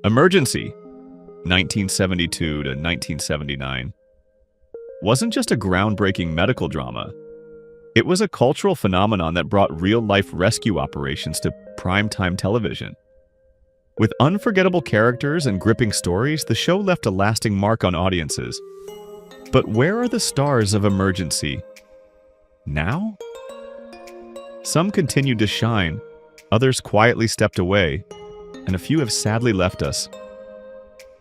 Emergency, 1972 to 1979, wasn't just a groundbreaking medical drama. It was a cultural phenomenon that brought real-life rescue operations to primetime television. With unforgettable characters and gripping stories, the show left a lasting mark on audiences. But where are the stars of Emergency now? Some continued to shine, others quietly stepped away, and a few have sadly left us.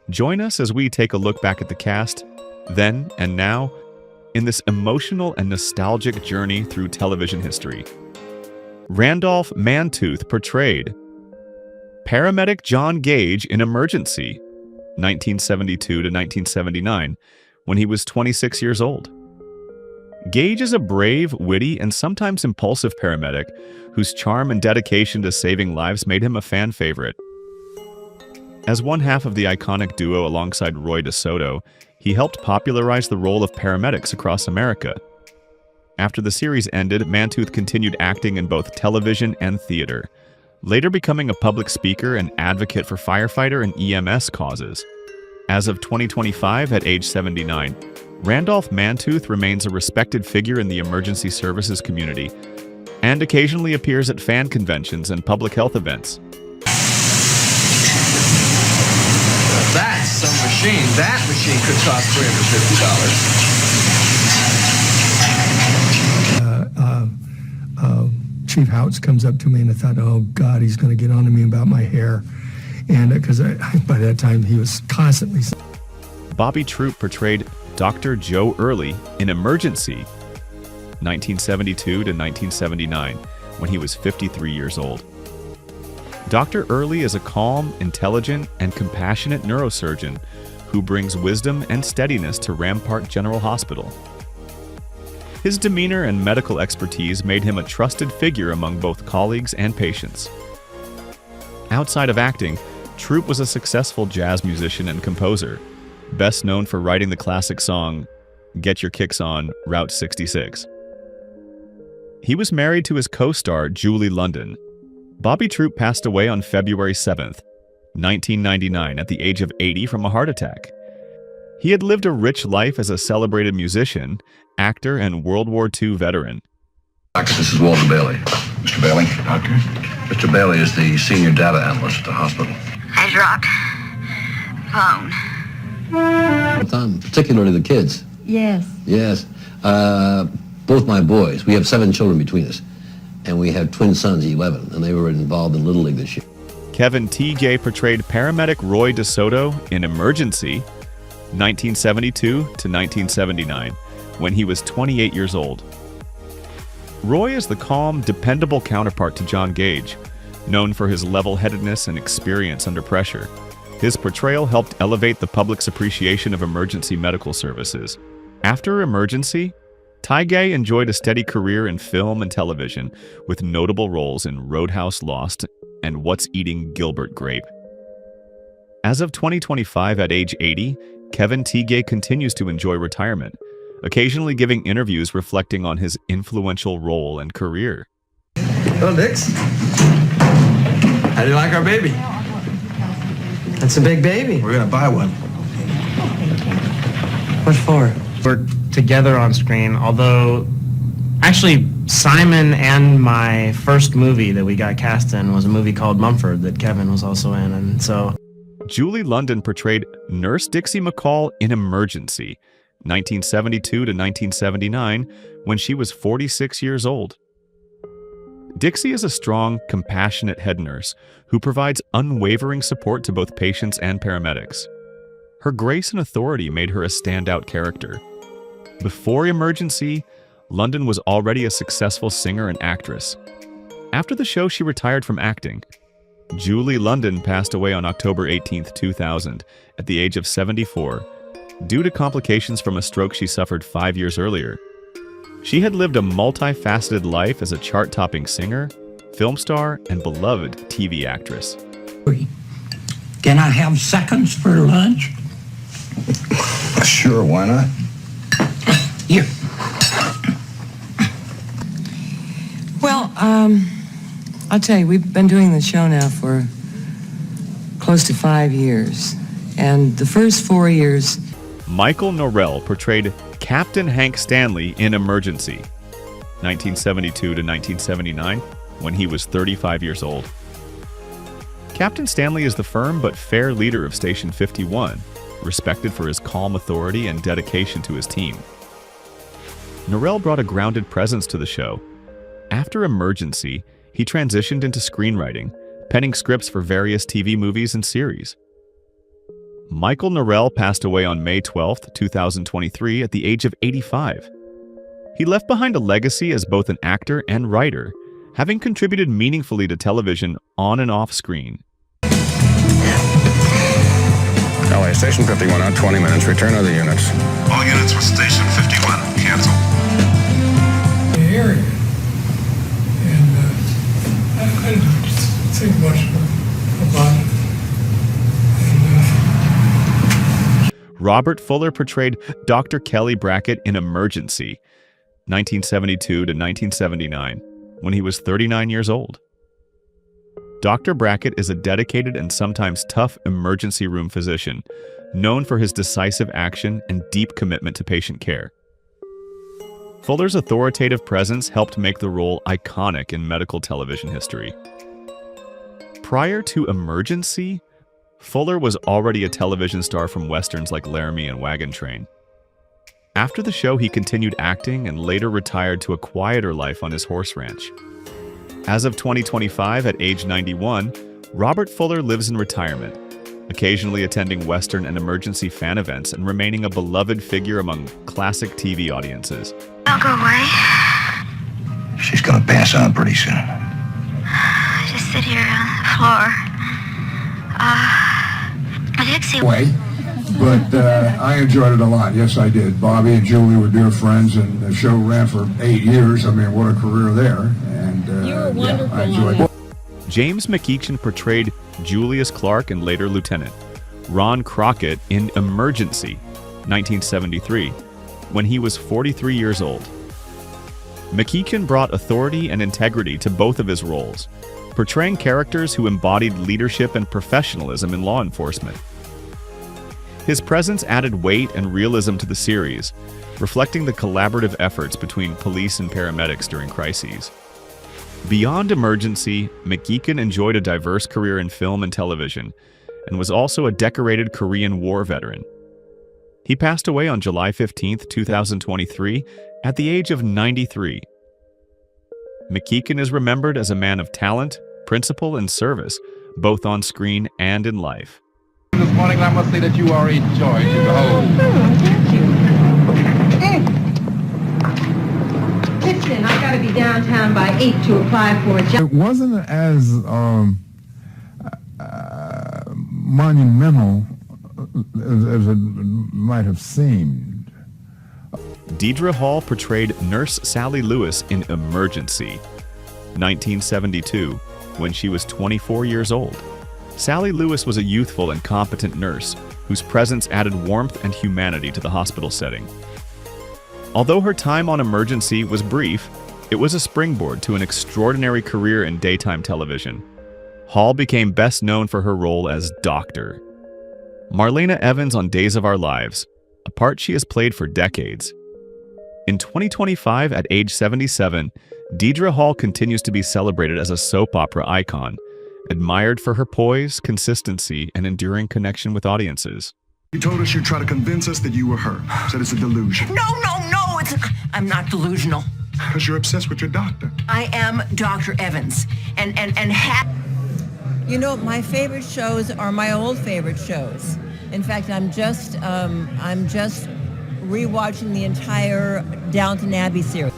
Join us as we take a look back at the cast, then and now, in this emotional and nostalgic journey through television history. Randolph Mantooth portrayed paramedic John Gage in Emergency, 1972 to 1979, when he was 26 years old. Gage is a brave, witty, and sometimes impulsive paramedic whose charm and dedication to saving lives made him a fan favorite. As one half of the iconic duo alongside Roy DeSoto, he helped popularize the role of paramedics across America. After the series ended, Mantooth continued acting in both television and theater, later becoming a public speaker and advocate for firefighter and EMS causes. As of 2025, at age 79, Randolph Mantooth remains a respected figure in the emergency services community and occasionally appears at fan conventions and public health events. That's some machine. That machine could cost $350. Chief Houts comes up to me, and I thought, oh, God, he's going to get on to me about my hair. And because by that time, he was constantly... Bobby Troup portrayed Dr. Joe Early in Emergency, 1972 to 1979, when he was 53 years old. Dr. Early is a calm, intelligent, and compassionate neurosurgeon who brings wisdom and steadiness to Rampart General Hospital. His demeanor and medical expertise made him a trusted figure among both colleagues and patients. Outside of acting, Troup was a successful jazz musician and composer, best known for writing the classic song, Get Your Kicks On, Route 66. He was married to his co-star, Julie London. Bobby Troup passed away on February 7th, 1999, at the age of 80 from a heart attack. He had lived a rich life as a celebrated musician, actor, and World War II veteran. Doctor, this is Walter Bailey. Mr. Bailey? Doctor? Mr. Bailey is the senior data analyst at the hospital. I dropped phone. Particularly the kids. Yes. Yes. Both my boys. We have 7 children between us. And we have twin sons, 11, and they were involved in Little League this year. Kevin Tighe portrayed paramedic Roy DeSoto in Emergency, 1972 to 1979, when he was 28 years old. Roy is the calm, dependable counterpart to John Gage, known for his level-headedness and experience under pressure. His portrayal helped elevate the public's appreciation of emergency medical services. After Emergency, Tighe enjoyed a steady career in film and television, with notable roles in Roadhouse Lost and What's Eating Gilbert Grape. As of 2025, at age 80, Kevin Tighe continues to enjoy retirement, occasionally giving interviews reflecting on his influential role and career. Well, Dix, how do you like our baby? That's a big baby. We're going to buy one. What for? We're together on screen, although actually Simon and my first movie that we got cast in was a movie called Mumford that Kevin was also in, and so... Julie London portrayed Nurse Dixie McCall in Emergency, 1972 to 1979, when she was 46 years old. Dixie is a strong, compassionate head nurse who provides unwavering support to both patients and paramedics. Her grace and authority made her a standout character. Before Emergency, London was already a successful singer and actress. After the show, she retired from acting. Julie London passed away on October 18, 2000, at the age of 74, due to complications from a stroke she suffered 5 years earlier. She had lived a multifaceted life as a chart-topping singer, film star, and beloved TV actress. Can I have seconds for lunch? Sure, why not? Here. Well, I'll tell you, we've been doing the show now for close to 5 years. And the first 4 years, Michael Norell portrayed Captain Hank Stanley in Emergency, 1972 to 1979, when he was 35 years old. Captain Stanley is the firm but fair leader of Station 51, respected for his calm authority and dedication to his team. Norell brought a grounded presence to the show. After Emergency, he transitioned into screenwriting, penning scripts for various TV movies and series. Michael Norell passed away on May 12, 2023 at the age of 85. He left behind a legacy as both an actor and writer, having contributed meaningfully to television on and off screen. LA, Station 51 out 20 minutes. Return other units. All units with Station 51. Cancel. The area. And I didn't think much about it. Robert Fuller portrayed Dr. Kelly Brackett in Emergency, 1972 to 1979, when he was 39 years old. Dr. Brackett is a dedicated and sometimes tough emergency room physician, known for his decisive action and deep commitment to patient care. Fuller's authoritative presence helped make the role iconic in medical television history. Prior to Emergency, Fuller was already a television star from westerns like Laramie and Wagon Train. After the show, he continued acting and later retired to a quieter life on his horse ranch. As of 2025, at age 91, Robert Fuller lives in retirement, occasionally attending Western and Emergency fan events and remaining a beloved figure among classic TV audiences. I'll go away. She's gonna pass on pretty soon. Just sit here on the floor. I did see... Way, but I enjoyed it a lot. Yes, I did. Bobby and Julie were dear friends, and the show ran for 8 years. I mean, what a career there. And you were wonderful. I enjoyed it. James McKeon portrayed Julius Clark and later Lieutenant Ron Crockett in Emergency, 1973, when he was 43 years old. McKeon brought authority and integrity to both of his roles, portraying characters who embodied leadership and professionalism in law enforcement. His presence added weight and realism to the series, reflecting the collaborative efforts between police and paramedics during crises. Beyond Emergency, McKeon enjoyed a diverse career in film and television, and was also a decorated Korean War veteran. He passed away on July 15, 2023, at the age of 93. McKeon is remembered as a man of talent, principle, and service, both on screen and in life. This morning, I must say that you are a joy to behold. Listen, I gotta be downtown by 8 to apply for a job. It wasn't as monumental as it might have seemed. Dedra Hall portrayed Nurse Sally Lewis in Emergency, 1972, when she was 24 years old. Sally Lewis was a youthful and competent nurse whose presence added warmth and humanity to the hospital setting. Although her time on Emergency was brief, it was a springboard to an extraordinary career in daytime television. Hall became best known for her role as Doctor. Marlena Evans on Days of Our Lives, a part she has played for decades. In 2025, at age 77, Dedra Hall continues to be celebrated as a soap opera icon, admired for her poise, consistency, and enduring connection with audiences. You told us you'd try to convince us that you were her. Said it's a delusion. No, I'm not delusional. Because you're obsessed with your doctor. I am Dr. Evans. You know, my favorite shows are my old favorite shows. In fact, I'm just rewatching the entire Downton Abbey series.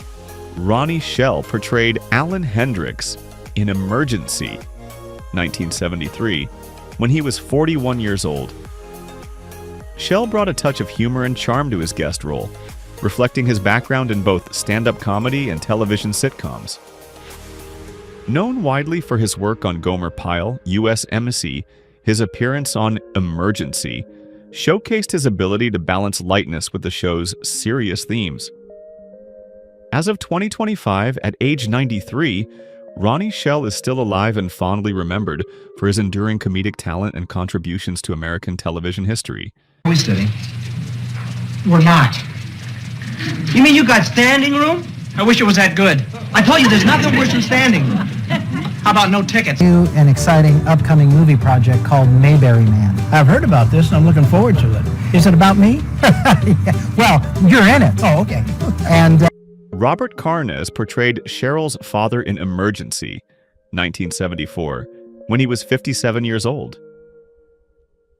Ronnie Shell portrayed Alan Hendricks in Emergency, 1973, when he was 41 years old. Shell brought a touch of humor and charm to his guest role, reflecting his background in both stand-up comedy and television sitcoms. Known widely for his work on Gomer Pyle, U.S. Embassy, his appearance on Emergency showcased his ability to balance lightness with the show's serious themes. As of 2025, at age 93, Ronnie Shell is still alive and fondly remembered for his enduring comedic talent and contributions to American television history. Are we sitting? We're not. You mean you got standing room? I wish it was that good. I told you there's nothing worse than standing room. How about no tickets? An exciting upcoming movie project called Mayberry Man. I've heard about this and I'm looking forward to it. Is it about me? Well, you're in it. Oh, okay. And Robert Carnes portrayed Cheryl's father in Emergency, 1974, when he was 57 years old.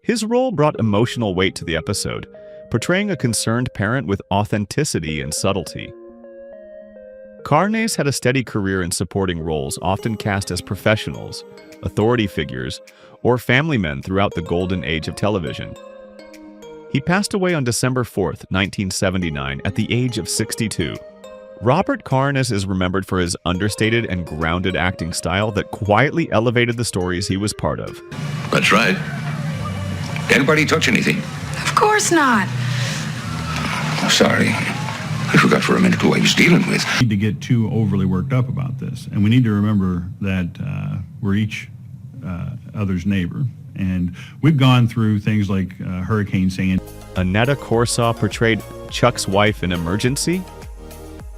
His role brought emotional weight to the episode, portraying a concerned parent with authenticity and subtlety. Carnes had a steady career in supporting roles often cast as professionals, authority figures, or family men throughout the golden age of television. He passed away on December 4th, 1979, at the age of 62. Robert Carnes is remembered for his understated and grounded acting style that quietly elevated the stories he was part of. That's right. Anybody touch anything? Of course not. Sorry. I forgot for a minute who I was dealing with. We need to get too overly worked up about this. And we need to remember that we're each other's neighbor. And we've gone through things like Hurricane Sandy. Annette Corsaw portrayed Chuck's wife in Emergency,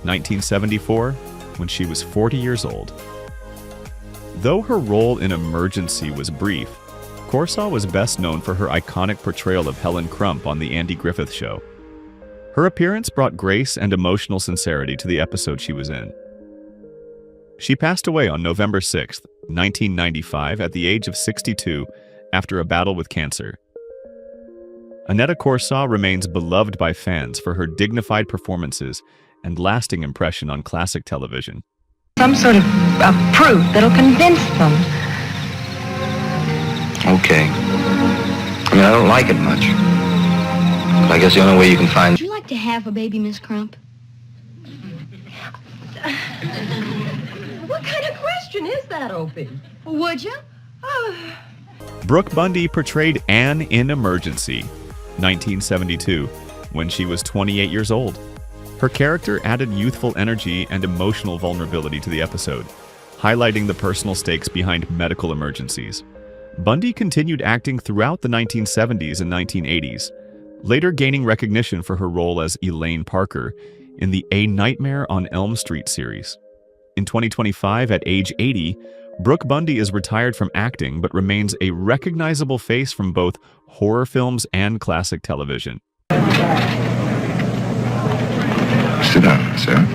1974, when she was 40 years old. Though her role in Emergency was brief, Corsaw was best known for her iconic portrayal of Helen Crump on The Andy Griffith Show. Her appearance brought grace and emotional sincerity to the episode she was in. She passed away on November 6, 1995, at the age of 62 after a battle with cancer. Annette Corsaw remains beloved by fans for her dignified performances and lasting impression on classic television. Some sort of proof that'll convince them. Okay. I mean, I don't like it much. But I guess the only way you can find... Would you like to have a baby, Miss Crump? What kind of question is that, Opie? Would you? Brooke Bundy portrayed Anne in Emergency, 1972, when she was 28 years old. Her character added youthful energy and emotional vulnerability to the episode, highlighting the personal stakes behind medical emergencies. Bundy continued acting throughout the 1970s and 1980s, later gaining recognition for her role as Elaine Parker in the A Nightmare on Elm Street series. In 2025, at age 80, Brooke Bundy is retired from acting but remains a recognizable face from both horror films and classic television. Sit down, Sarah.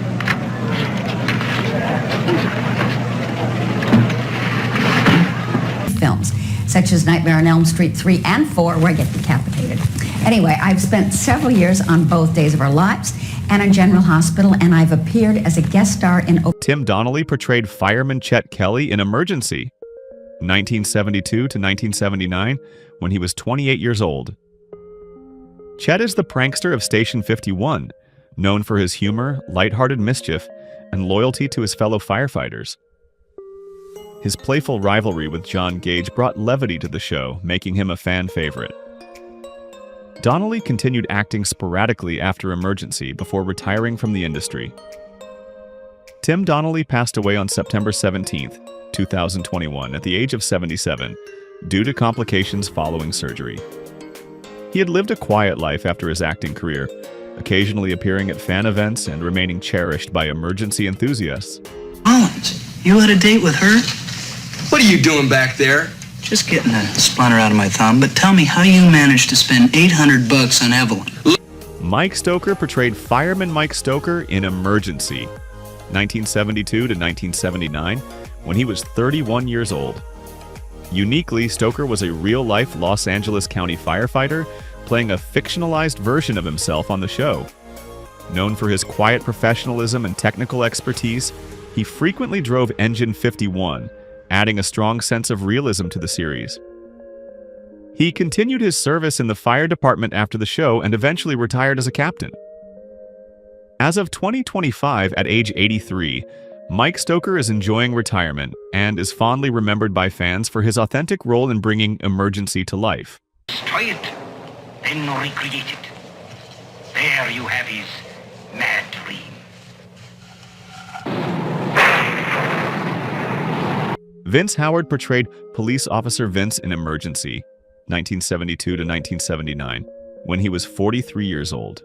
Films, such as Nightmare on Elm Street 3 and 4, where I get decapitated. Anyway, I've spent several years on both Days of Our Lives and on General Hospital, and I've appeared as a guest star in... Tim Donnelly portrayed Fireman Chet Kelly in Emergency, 1972 to 1979, when he was 28 years old. Chet is the prankster of Station 51, known for his humor, lighthearted mischief, and loyalty to his fellow firefighters. His playful rivalry with John Gage brought levity to the show, making him a fan favorite. Donnelly continued acting sporadically after Emergency before retiring from the industry. Tim Donnelly passed away on September 17, 2021, at the age of 77, due to complications following surgery. He had lived a quiet life after his acting career, occasionally appearing at fan events and remaining cherished by Emergency enthusiasts. Collins, you had a date with her? What are you doing back there? Just getting a splinter out of my thumb, but tell me how you managed to spend $800 on Evelyn. Mike Stoker portrayed Fireman Mike Stoker in Emergency, 1972 to 1979, when he was 31 years old. Uniquely, Stoker was a real-life Los Angeles County firefighter, playing a fictionalized version of himself on the show. Known for his quiet professionalism and technical expertise, he frequently drove Engine 51, adding a strong sense of realism to the series. He continued his service in the fire department after the show and eventually retired as a captain. As of 2025, at age 83, Mike Stoker is enjoying retirement and is fondly remembered by fans for his authentic role in bringing Emergency to life. Try it, then recreate it. There you have his mad dream. Vince Howard portrayed Police Officer Vince in Emergency, 1972 to 1979, when he was 43 years old.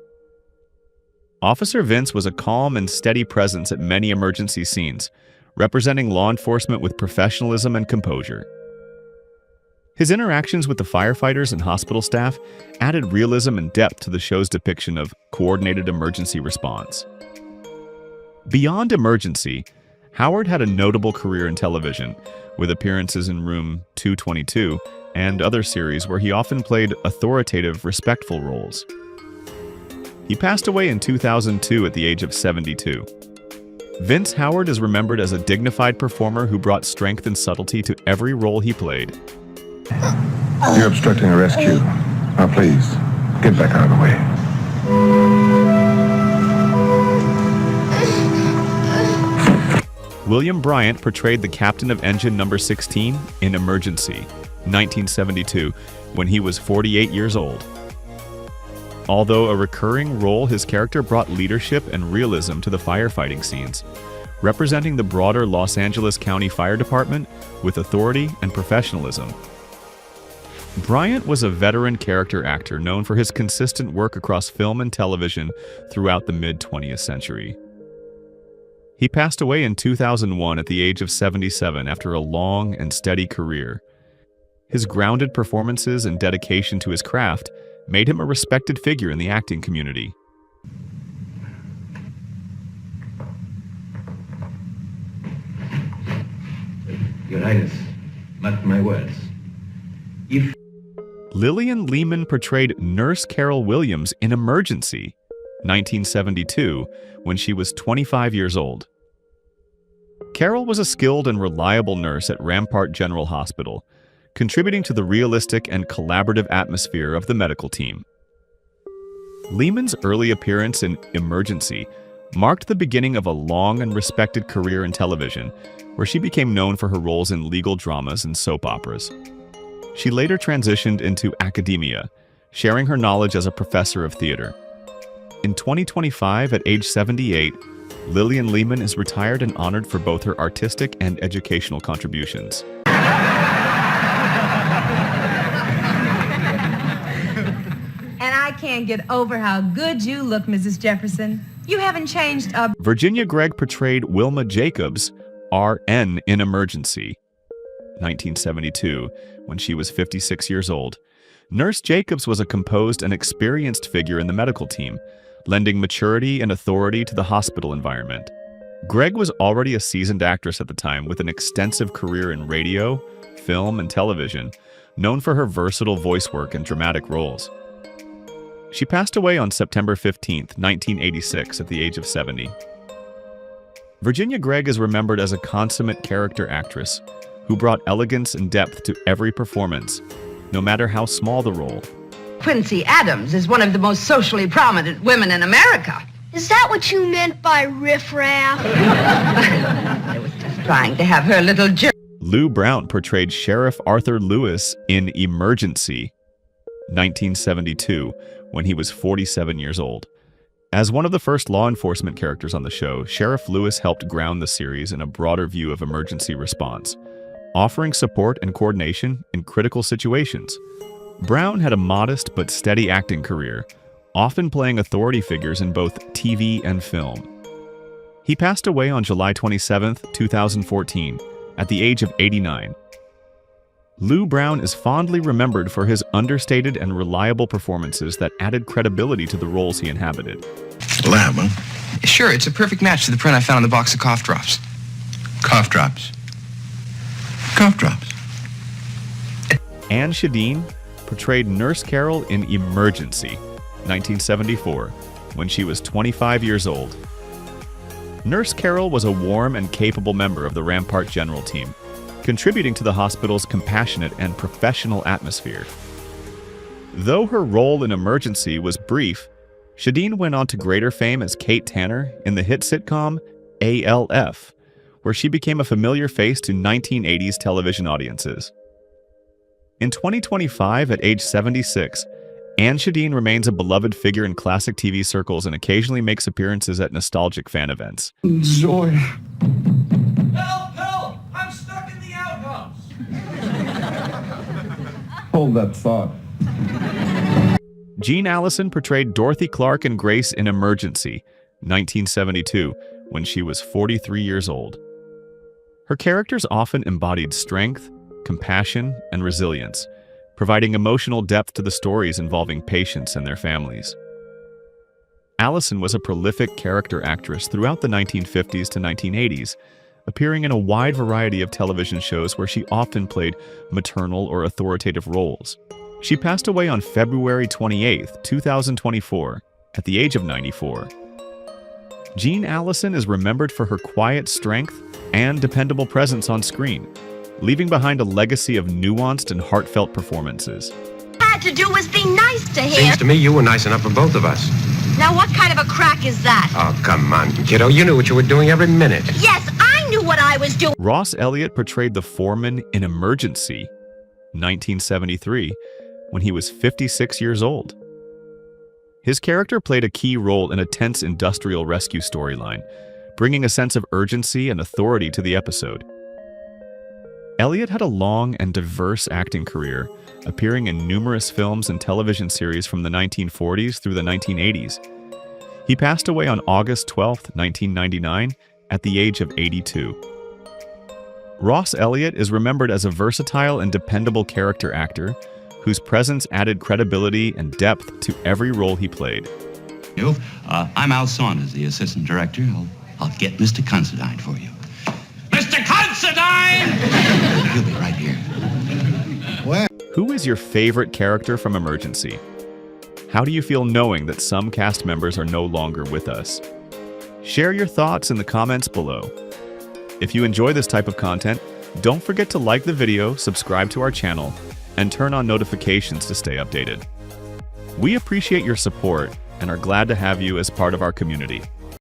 Officer Vince was a calm and steady presence at many emergency scenes, representing law enforcement with professionalism and composure. His interactions with the firefighters and hospital staff added realism and depth to the show's depiction of coordinated emergency response. Beyond Emergency, Howard had a notable career in television, with appearances in Room 222 and other series where he often played authoritative, respectful roles. He passed away in 2002 at the age of 72. Vince Howard is remembered as a dignified performer who brought strength and subtlety to every role he played. You're obstructing a rescue. Now, please, get back out of the way. William Bryant portrayed the captain of Engine Number 16 in Emergency, 1972, when he was 48 years old. Although a recurring role, his character brought leadership and realism to the firefighting scenes, representing the broader Los Angeles County Fire Department with authority and professionalism. Bryant was a veteran character actor known for his consistent work across film and television throughout the mid-20th century. He passed away in 2001 at the age of 77 after a long and steady career. His grounded performances and dedication to his craft made him a respected figure in the acting community. Your Highness, mark my words. If Lillian Leman portrayed Nurse Carol Williams in Emergency, 1972, when she was 25 years old. Carol was a skilled and reliable nurse at Rampart General Hospital, contributing to the realistic and collaborative atmosphere of the medical team. Leman's early appearance in Emergency marked the beginning of a long and respected career in television, where she became known for her roles in legal dramas and soap operas. She later transitioned into academia, sharing her knowledge as a professor of theater. In 2025, at age 78, Lillian Leman is retired and honored for both her artistic and educational contributions. And I can't get over how good you look, Mrs. Jefferson. You haven't changed a... Virginia Gregg portrayed Wilma Jacobs, RN in Emergency, 1972, when she was 56 years old. Nurse Jacobs was a composed and experienced figure in the medical team, lending maturity and authority to the hospital environment. Gregg was already a seasoned actress at the time with an extensive career in radio, film, and television, known for her versatile voice work and dramatic roles. She passed away on September 15, 1986, at the age of 70. Virginia Gregg is remembered as a consummate character actress who brought elegance and depth to every performance, no matter how small the role. Quincy Adams is one of the most socially prominent women in America. Is that what you meant by riffraff? I was just trying to have her little jerk. Lou Brown portrayed Sheriff Arthur Lewis in Emergency, 1972, when he was 47 years old. As one of the first law enforcement characters on the show, Sheriff Lewis helped ground the series in a broader view of emergency response, offering support and coordination in critical situations. Brown had a modest but steady acting career, often playing authority figures in both TV and film. He passed away on July 27, 2014, at the age of 89. Lou Brown is fondly remembered for his understated and reliable performances that added credibility to the roles he inhabited. Lab, huh? Sure, it's a perfect match to the print I found on the box of cough drops. Cough drops? Cough drops. Anadine Shadine portrayed Nurse Carol in Emergency, 1974, when she was 25 years old. Nurse Carol was a warm and capable member of the Rampart General team, contributing to the hospital's compassionate and professional atmosphere. Though her role in Emergency was brief, Shadine went on to greater fame as Kate Tanner in the hit sitcom ALF, where she became a familiar face to 1980s television audiences. In 2025, at age 76, Anadine Shadine remains a beloved figure in classic TV circles and occasionally makes appearances at nostalgic fan events. Zoe. Help! Help! I'm stuck in the outhouse! Hold that thought. Jean Allison portrayed Dorothy Clark and Grace in Emergency, 1972, when she was 43 years old. Her characters often embodied strength, compassion, and resilience, providing emotional depth to the stories involving patients and their families. Allison was a prolific character actress throughout the 1950s to 1980s, appearing in a wide variety of television shows where she often played maternal or authoritative roles. She passed away on February 28, 2024, at the age of 94. Jean Allison is remembered for her quiet strength and dependable presence on screen, leaving behind a legacy of nuanced and heartfelt performances. Had to do was be nice to him. Seems to me you were nice enough for both of us. Now what kind of a crack is that? Oh, come on, kiddo. You knew what you were doing every minute. Yes, I knew what I was doing. Ross Elliot portrayed the foreman in Emergency, 1973, when he was 56 years old. His character played a key role in a tense industrial rescue storyline, bringing a sense of urgency and authority to the episode. Elliot had a long and diverse acting career, appearing in numerous films and television series from the 1940s through the 1980s. He passed away on August 12, 1999, at the age of 82. Ross Elliot is remembered as a versatile and dependable character actor whose presence added credibility and depth to every role he played. I'm Al Saunders, the assistant director. I'll get Mr. Considine for you. Mr. Considine! He'll be right here. Who is your favorite character from Emergency? How do you feel knowing that some cast members are no longer with us? Share your thoughts in the comments below. If you enjoy this type of content, don't forget to like the video, subscribe to our channel, and turn on notifications to stay updated. We appreciate your support and are glad to have you as part of our community.